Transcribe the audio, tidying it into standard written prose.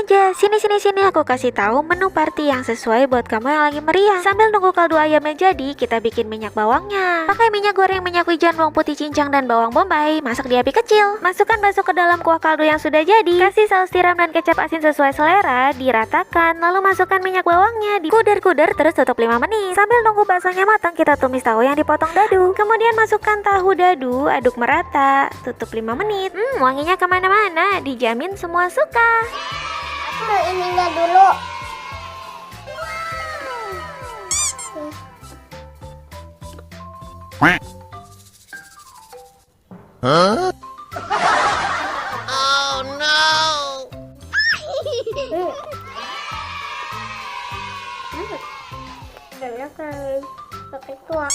aja. Sini aku kasih tahu menu party yang sesuai buat kamu yang lagi meriah. Sambil nunggu kaldu ayamnya jadi, kita bikin minyak bawangnya. Pakai minyak goreng, minyak wijen, bawang putih cincang, dan bawang bombay. Masak di api kecil. Masukkan bakso ke dalam kuah kaldu yang sudah jadi. Kasih saus tiram dan kecap asin sesuai selera. Diratakan, lalu masukkan minyak bawangnya. Dikuder-kuder terus tutup 5 menit. Sambil nunggu baksonya matang, kita tumis tahu yang dipotong dadu. Kemudian masukkan tahu dadu, aduk merata. Tutup 5 menit. Wanginya kemana-mana. Dijamin semua suka. Aku mau ininya dulu. Huh? Oh no! Udah pakai kuah.